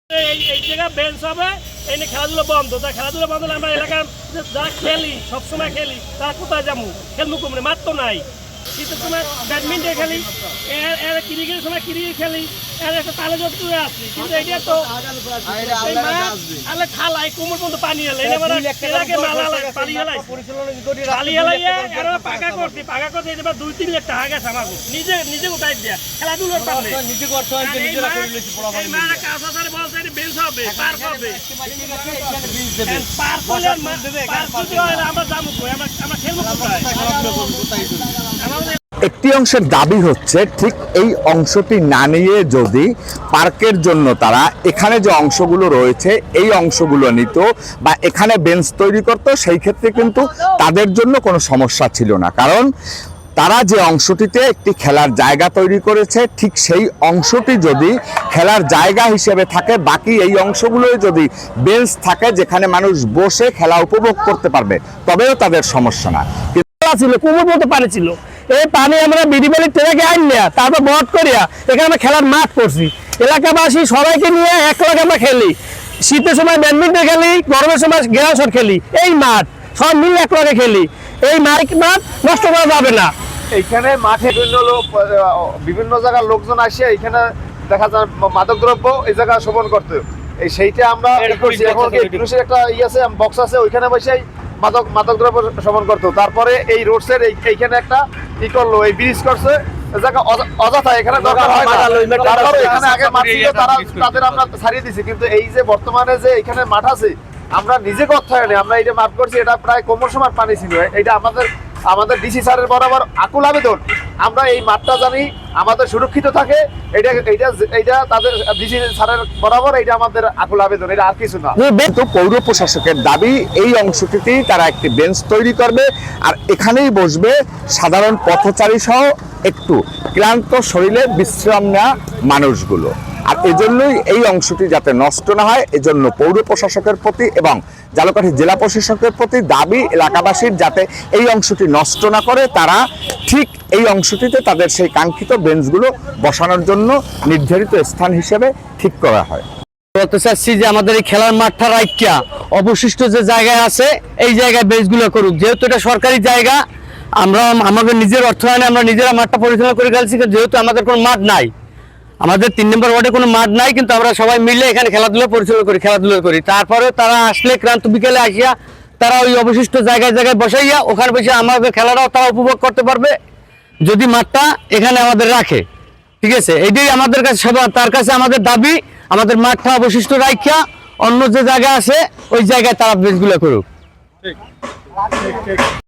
এই জায়গা বেঞ্চ হবে, এই নিয়ে খেলাধুলা বন্ধ। তাই খেলাধুলা বন্ধ হলে আমরা এলাকার যারা খেলি, সবসময় খেলি, তারা কোথায় যাবো? খেলবো কমরে, মাঠ তো নাই। শীতের সময় ব্যাডমিন্টন খেলি, ক্রিকেটের সময় ক্রিকেট খেলি, একটা তালে যতটুকু আসছি। কিন্তু এটা তো আলে খালাই কোমর পর্যন্ত পানি এলে পানি হেলাই পাকা করছি। পাকা করতে এবার 2-3 লাখ টাকা গেছে আমার নিজে উঠাই দিয়া খেলাধুলার পারলে কাঁচা বলছে বেঞ্চ হবে, পার্ক হবে। আমরা যাবো, আমরা খেলবো কোথায়? একটি অংশের দাবি হচ্ছে ঠিক এই অংশটি না নিয়ে যদি পার্কের জন্য তারা এখানে যে অংশগুলো রয়েছে এই অংশগুলো নিত বা এখানে বেঞ্চ তৈরি করত, সেই ক্ষেত্রে কিন্তু তাদের জন্য কোনো সমস্যা ছিল না। কারণ তারা যে অংশটিতে একটি খেলার জায়গা তৈরি করেছে ঠিক সেই অংশটি যদি খেলার জায়গা হিসেবে থাকে, বাকি এই অংশগুলোই যদি বেঞ্চ থাকে যেখানে মানুষ বসে খেলা উপভোগ করতে পারবে, তবেও তাদের সমস্যা না। ছিল কুমোর মতো পানি ছিল, এই পানি আমরা বিডিবাড়ির থেকে আনলিয়া তারপর বট করিয়া এখানে আমরা খেলার মাঠ করছি। এলাকাবাসী সবাইকে নিয়ে এক লাখ আমরা খেলি, শীতের সময় ব্যাডমিন্টন খেলি, গরমের সময় গ্রাউন্ড খেলি। এই মাঠ সব মিলে এক লাখে খেলি, এই মাঠ নষ্ট করা যাবে না। এইখানে মাঠে বিভিন্ন জায়গার লোকজন আসে, এখানে দেখা যায় মাদক দ্রব্য এই জায়গা শোভন করতে, এই সেইটা আমরা পুলিশের একটা আছে বক্স আছে, ওইখানে বসে মাদক দ্রব্য শোভন করতো। তারপরে এই রোডসের এইখানে একটা ই করলো, এই ব্রিজ করছে, অযথা এখানে দরকার হয় না। এখানে আগে মাঠ ছিল, তাদের আমরা ছাড়িয়ে দিছি। কিন্তু এই যে বর্তমানে যে এখানে মাঠ আছে, আমরা নিজে অর্থায়নে আমরা এটা মাঠ করছি, এটা প্রায় কোমর সমান পানি ছিল। এটা আমাদের ডিসি স্যারের বরাবর আকুল আবেদন, আমরা এই মাঠটা জানি আমাদের সুরক্ষিত থাকে। এইটা তাদের ডিসি স্যারের বরাবর এইটা আমাদের আকুল আবেদন, এটা আর কিছু না। কিন্তু পৌর প্রশাসকের দাবি এই অংশটিতেই তারা একটি বেঞ্চ তৈরি করবে আর এখানেই বসবে সাধারণ পথচারী সহ একটু ক্লান্ত শরীরে বিশ্রাম নেওয়া মানুষগুলো। আর এজন্যই এই অংশটি যাতে নষ্ট না হয়, এজন্য পৌর প্রশাসকের প্রতি এবং ঝালকাঠি জেলা প্রশাসকের প্রতি দাবি এলাকাবাসীর যাতে এই অংশটি নষ্ট না করে, তারা ঠিক এই অংশটিতে তাদের সেই কাঙ্ক্ষিত বেঞ্চগুলো বসানোর জন্য নির্ধারিত স্থান হিসেবে ঠিক করা হয়। বলতে চাচ্ছি যে আমাদের এই খেলার মাঠটা রাইখা অবশিষ্ট যে জায়গায় আছে এই জায়গায় বেঞ্চগুলো করুক। যেহেতু এটা সরকারি জায়গা, আমরা আমাদের নিজের অর্থায়নে আমরা নিজেরা মাঠটা পরিচালনা করে গেছি। যেহেতু আমাদের কোনো মাঠ নাই, আমাদের 3 নম্বর ওয়ার্ডে কোনো মাঠ নাই, কিন্তু আমরা সবাই মিলে এখানে খেলাধুলা পরিচালনা করি। তারপরে তারা আসলে ক্লান্ত বিকেলে আসিয়া তারা ওই অবশিষ্ট জায়গায় বসাইয়া ওখানে বসে আমাদের খেলাটাও তারা উপভোগ করতে পারবে, যদি মাঠটা এখানে আমাদের রাখে। ঠিক আছে, এটাই আমাদের কাছে তার কাছে আমাদের দাবি, আমাদের মাঠটা অবশিষ্ট রাখিয়া অন্য যে জায়গা আছে ওই জায়গায় তারা বেঞ্চগুলো করুক।